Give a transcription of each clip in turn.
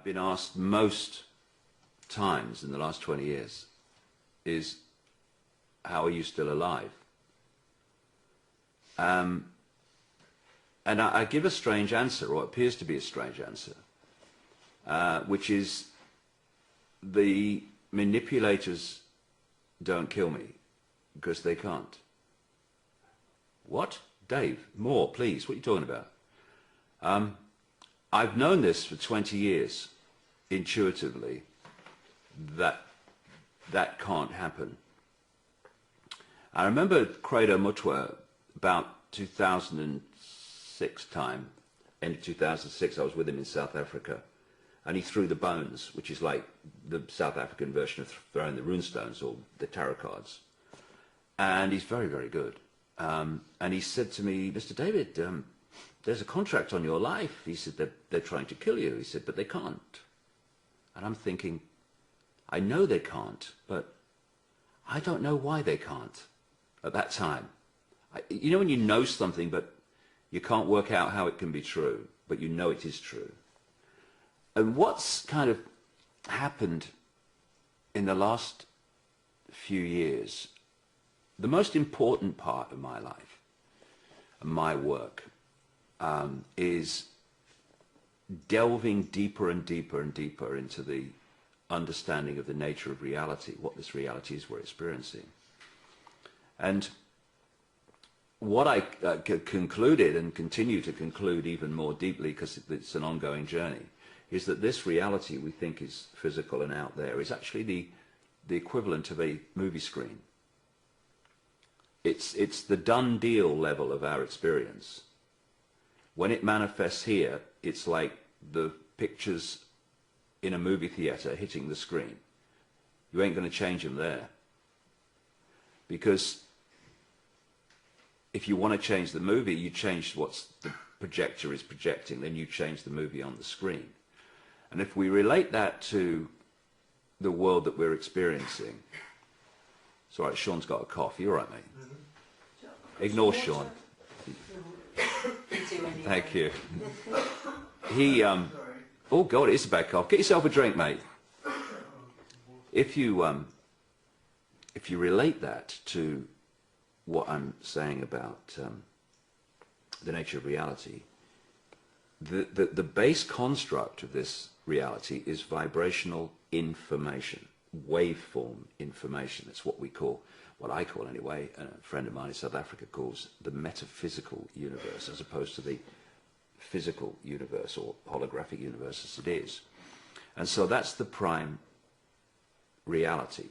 been asked most times in the last 20 years is, how are you still alive? And I give a strange answer, or it appears to be a strange answer, which is, the manipulators don't kill me because they can't. What? Dave, more, please. What are you talking about? I've known this for 20 years, intuitively, that that can't happen. I remember Credo Mutwa, about 2006 time, end of 2006, I was with him in South Africa, and he threw the bones, which is like the South African version of throwing the runestones or the tarot cards. And he's very, very good. And he said to me, Mr. David, there's a contract on your life. He said, they're trying to kill you. He said, but they can't. And I'm thinking, I know they can't, but I don't know why they can't at that time. You know when you know something, but you can't work out how it can be true, but you know it is true. And what's kind of happened in the last few years, the most important part of my life and my work is delving deeper and deeper and deeper into the understanding of the nature of reality, what this reality is we're experiencing. And what I concluded and continue to conclude even more deeply, because it's an ongoing journey, is that this reality we think is physical and out there is actually the equivalent of a movie screen. It's the done deal level of our experience. When it manifests here, it's like the pictures in a movie theater hitting the screen. You ain't going to change them there. Because if you want to change the movie, you change what the projector is projecting, then you change the movie on the screen. And if we relate that to the world that we're experiencing, it's all right, Sean's got a cough. You all right, mate? Mm-hmm. Ignore Sean. Thank you. He, oh God, it is a bad cough. Get yourself a drink, mate. If you relate that to what I'm saying about the nature of reality, the base construct of this reality is vibrational information, waveform information. It's what we call, what I call anyway, and a friend of mine in South Africa calls the metaphysical universe, as opposed to the physical universe or holographic universe as it is. And so that's the prime reality.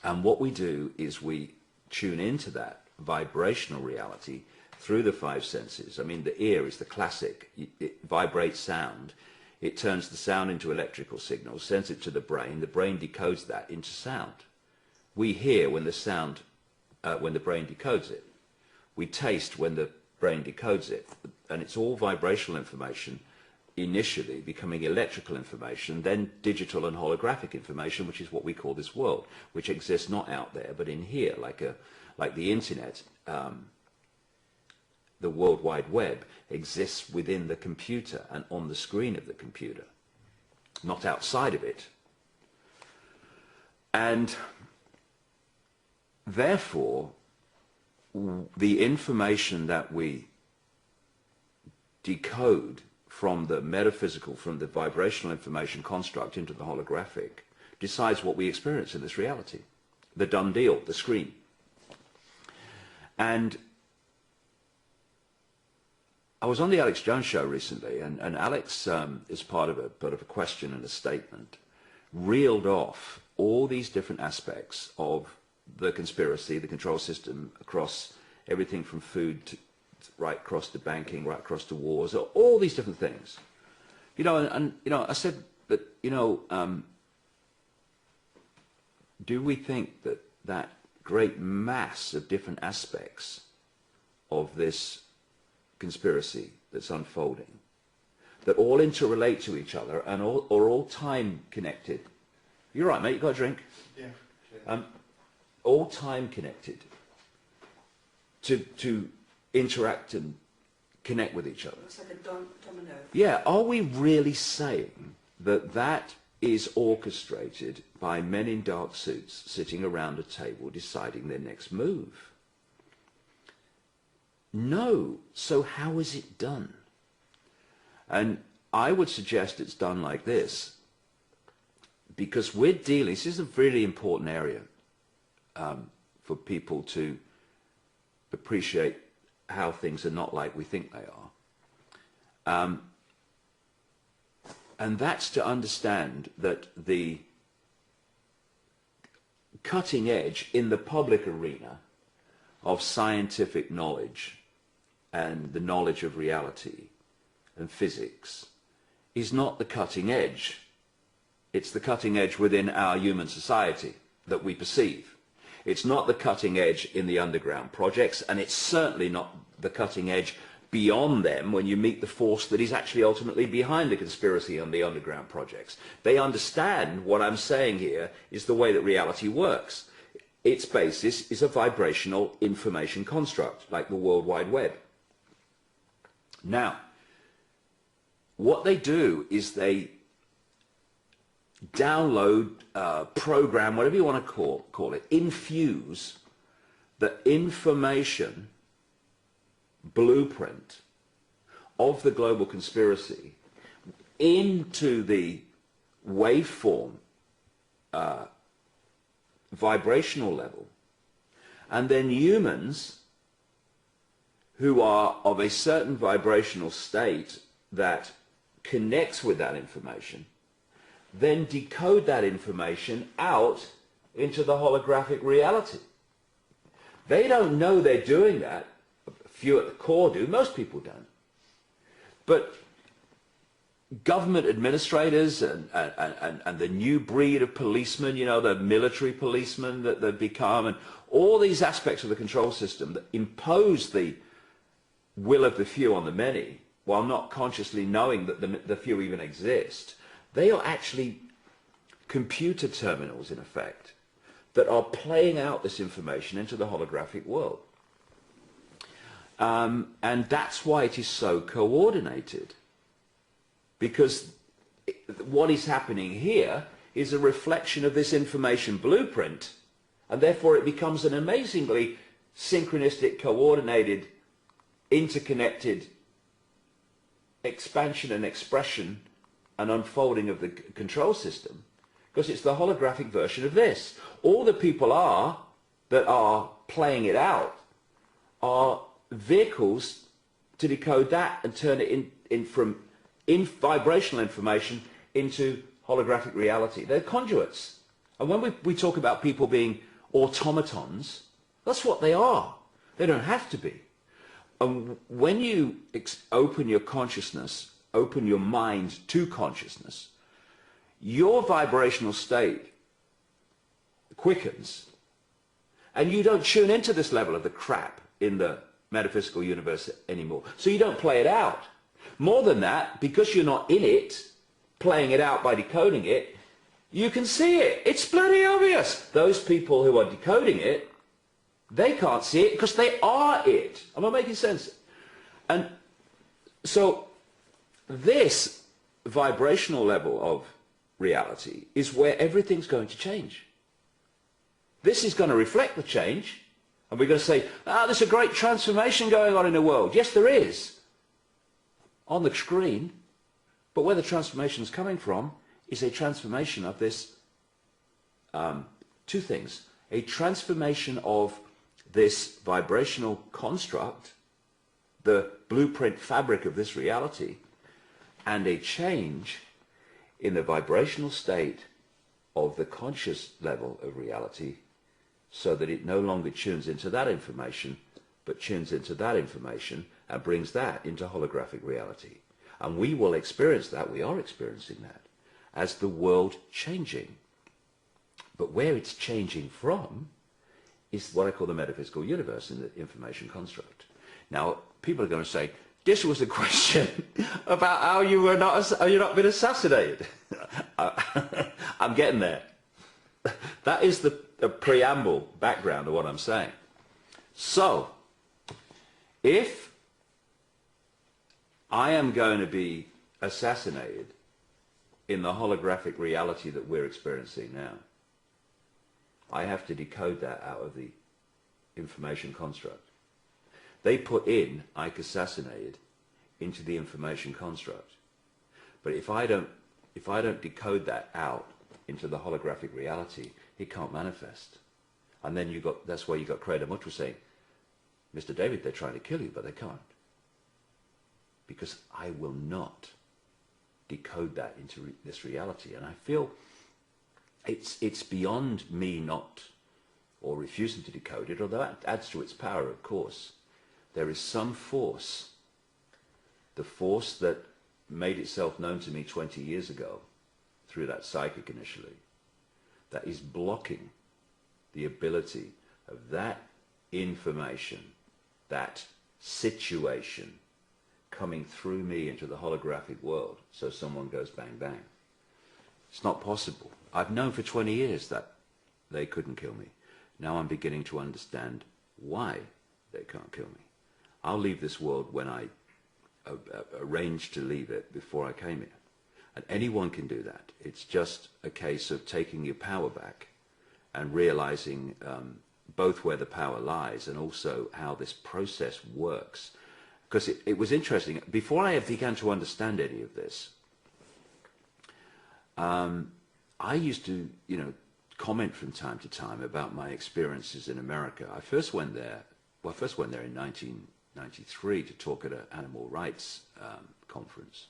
And what we do is we tune into that vibrational reality through the five senses. I mean, the ear is the classic. It vibrates sound. It turns the sound into electrical signals, sends it to the brain decodes that into sound. We hear when the sound, when the brain decodes it. We taste when the brain decodes it. And it's all vibrational information, initially becoming electrical information, then digital and holographic information, which is what we call this world, which exists not out there, but in here, like the internet. The World Wide Web exists within the computer and on the screen of the computer, not outside of it. And therefore, the information that we decode from the metaphysical, from the vibrational information construct into the holographic, decides what we experience in this reality. The done deal, the screen. And I was on the Alex Jones show recently, and Alex, as part of a question and a statement, reeled off all these different aspects of the conspiracy, the control system, across everything from food to right across to banking, right across to wars, all these different things. You know, and you know, I said that, you know, do we think that that great mass of different aspects of this conspiracy that's unfolding, that all interrelate to each other and are all time connected? You're right, mate, you got a drink? Yeah. All time connected to interact and connect with each other. It's like a domino. Yeah, are we really saying that is orchestrated by men in dark suits sitting around a table deciding their next move. No. So how is it done? And I would suggest it's done like this, because we're dealing, this is a really important area for people to appreciate how things are not like we think they are. And that's to understand that the cutting edge in the public arena of scientific knowledge and the knowledge of reality and physics is not the cutting edge. It's the cutting edge within our human society that we perceive. It's not the cutting edge in the underground projects, and it's certainly not the cutting edge beyond them when you meet the force that is actually ultimately behind the conspiracy on the underground projects. They understand what I'm saying here is the way that reality works. Its basis is a vibrational information construct, like the World Wide Web. Now, what they do is they download, program, whatever you want to call it, infuse the information blueprint of the global conspiracy into the waveform vibrational level, and then humans who are of a certain vibrational state that connects with that information then decode that information out into the holographic reality. They don't know they're doing that. A few at the core do. Most people don't. But government administrators and the new breed of policemen, you know, the military policemen that they've become, and all these aspects of the control system that impose the will of the few on the many, while not consciously knowing that the few even exist, they are actually computer terminals, in effect, that are playing out this information into the holographic world. And that's why it is so coordinated. Because what is happening here is a reflection of this information blueprint, and therefore it becomes an amazingly synchronistic, coordinated, interconnected expansion and expression and unfolding of the control system, because it's the holographic version of this. All the people that are playing it out are vehicles to decode that and turn it from vibrational information into holographic reality. They're conduits. And when we talk about people being automatons, that's what they are. They don't have to be. And when you open your consciousness, open your mind to consciousness, your vibrational state quickens, and you don't tune into this level of the crap in the metaphysical universe anymore. So you don't play it out. More than that, because you're not in it, playing it out by decoding it, you can see it. It's bloody obvious. Those people who are decoding it, they can't see it because they are it. Am I making sense? And so this vibrational level of reality is where everything's going to change. This is going to reflect the change, and we're going to say, there's a great transformation going on in the world. Yes, there is, on the screen, but where the transformation is coming from is a transformation of this, two things. A transformation of this vibrational construct, the blueprint fabric of this reality, and a change in the vibrational state of the conscious level of reality, so that it no longer tunes into that information, but tunes into that information and brings that into holographic reality. And we will experience that, we are experiencing that, as the world changing. But where it's changing from is what I call the metaphysical universe in the information construct. Now, people are going to say, this was a question about how you've not been assassinated. I'm getting there. That is the preamble background of what I'm saying. So, if I am going to be assassinated in the holographic reality that we're experiencing now. I have to decode that out of the information construct. They put in ICKE assassinated into the information construct. But if I don't decode that out into the holographic reality, it can't manifest. And then that's why you got Creator Mutra saying, Mr. David, they're trying to kill you, but they can't. Because I will not decode that into this reality. And I feel it's beyond me not or refusing to decode it, although that adds to its power, of course. There is some force, the force that made itself known to me 20 years ago through that psychic initially, that is blocking the ability of that information, that situation coming through me into the holographic world, so someone goes bang bang. It's not possible. I've known for 20 years that they couldn't kill me. Now I'm beginning to understand why they can't kill me. I'll leave this world when I arranged to leave it before I came here. And anyone can do that. It's just a case of taking your power back and realizing both where the power lies and also how this process works. Because it was interesting. Before I began to understand any of this, I used to, comment from time to time about my experiences in America. I first went there in 1993 to talk at an animal rights conference.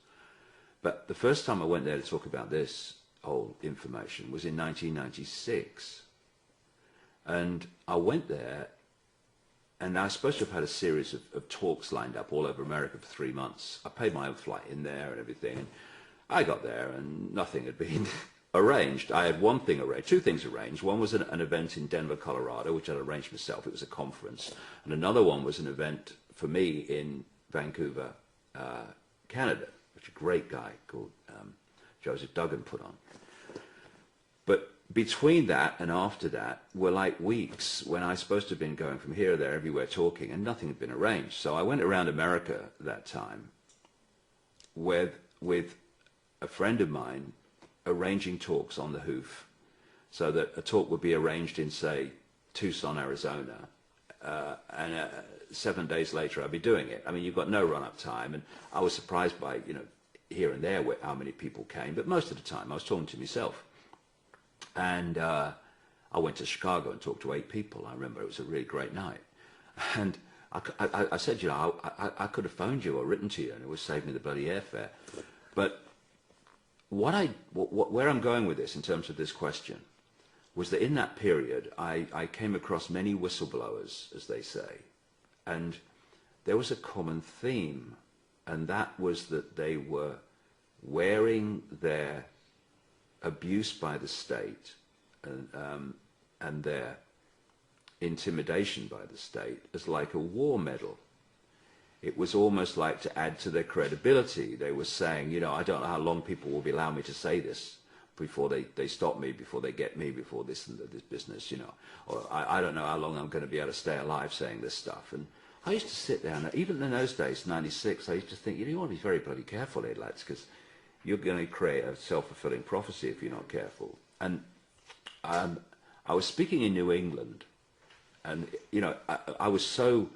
But the first time I went there to talk about this whole information was in 1996. And I went there, and I was supposed to have had a series of talks lined up all over America for 3 months. I paid my own flight in there and everything. And I got there and nothing had been arranged. I had one thing arranged, two things arranged. One was an event in Denver, Colorado, which I'd arranged myself. It was a conference. And another one was an event for me in Vancouver, Canada, which a great guy called Joseph Duggan put on. But between that and after that were like weeks when I was supposed to have been going from here to there, everywhere talking, and nothing had been arranged. So I went around America that time with a friend of mine arranging talks on the hoof so that a talk would be arranged in, say, Tucson, Arizona, and 7 days later I'd be doing it. I mean, you've got no run-up time, and I was surprised by, here and there how many people came, but most of the time I was talking to myself. And I went to Chicago and talked to 8 people. I remember it was a really great night. And I said, I could have phoned you or written to you, and it would save me the bloody airfare. But where I'm going with this in terms of this question was that in that period, I came across many whistleblowers, as they say, and there was a common theme, and that was that they were wearing their abuse by the state and their intimidation by the state as like a war medal. It was almost like to add to their credibility. They were saying, I don't know how long people will allow me to say this before they stop me, before they get me, before this and this business, or I don't know how long I'm going to be able to stay alive saying this stuff. And I used to sit there, and even in those days, 96, I used to think, you want to be very bloody careful here, lads, because you're going to create a self-fulfilling prophecy if you're not careful. And I was speaking in New England, and I was so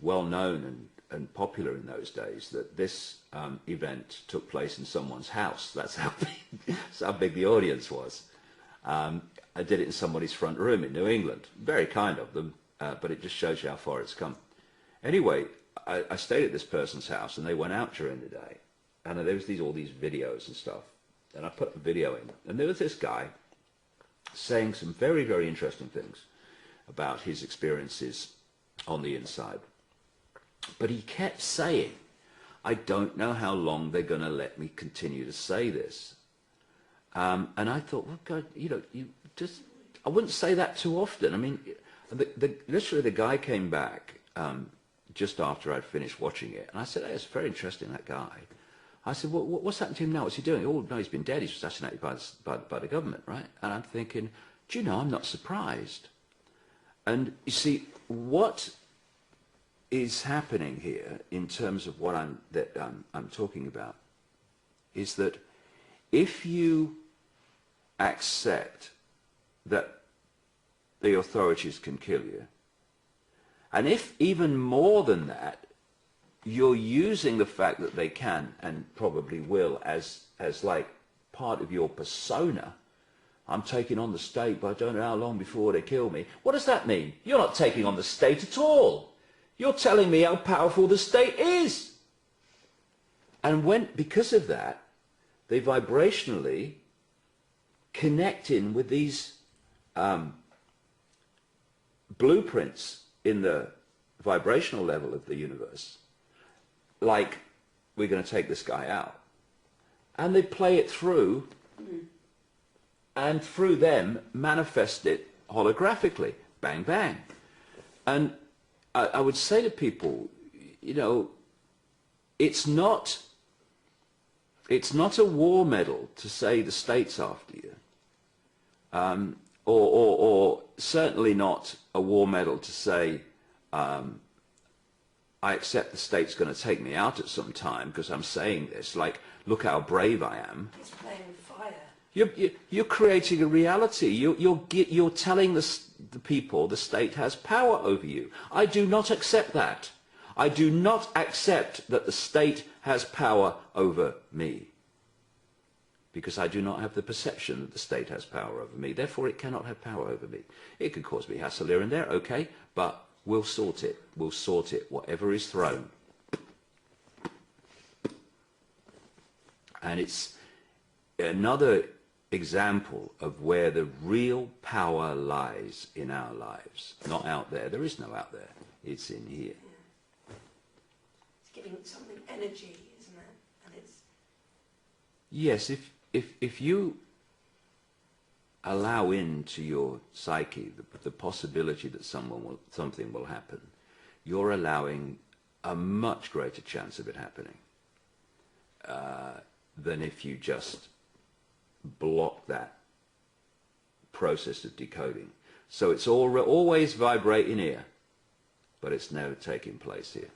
well known and popular in those days that this event took place in someone's house. That's how big the audience was. I did it in somebody's front room in New England. Very kind of them, but it just shows you how far it's come. Anyway, I stayed at this person's house, and they went out during the day. And there was all these videos and stuff. And I put the video in. And there was this guy saying some very, very interesting things about his experiences on the inside. But he kept saying, I don't know how long they're going to let me continue to say this. And I thought, well, God, I wouldn't say that too often. I mean, literally the guy came back just after I'd finished watching it. And I said, hey, it's very interesting, that guy. I said, well, what's happened to him now? What's he doing? Oh, no, he's been dead. He's assassinated by the government, right? And I'm thinking, do you know, I'm not surprised. And you see, what is happening here in terms of what I'm talking about is that if you accept that the authorities can kill you, and if even more than that, you're using the fact that they can and probably will as like part of your persona. I'm taking on the state, but I don't know how long before they kill me. What does that mean? You're not taking on the state at all. You're telling me how powerful the state is. And because of that, they vibrationally connect in with these blueprints in the vibrational level of the universe. Like, we're going to take this guy out. And they play it through, and through them manifest it holographically. Bang, bang. And I would say to people, you know, it's not a war medal to say the state's after you, or certainly not a war medal to say I accept the state's going to take me out at some time because I'm saying this. Like, look how brave I am. He's playing with fire. You're creating a reality. You're telling the people the state has power over you. I do not accept that. I do not accept that the state has power over me, because I do not have the perception that the state has power over me. Therefore, it cannot have power over me. It could cause me hassle here and there, okay, but we'll sort it. We'll sort it, whatever is thrown. And it's another example of where the real power lies in our lives. Not out there. There is no out there. It's in here. Yeah. It's giving something energy, isn't it? And it's... Yes, if you allow into your psyche the possibility that something will happen, you're allowing a much greater chance of it happening than if you just block that process of decoding. So it's always vibrating here, but it's never taking place here.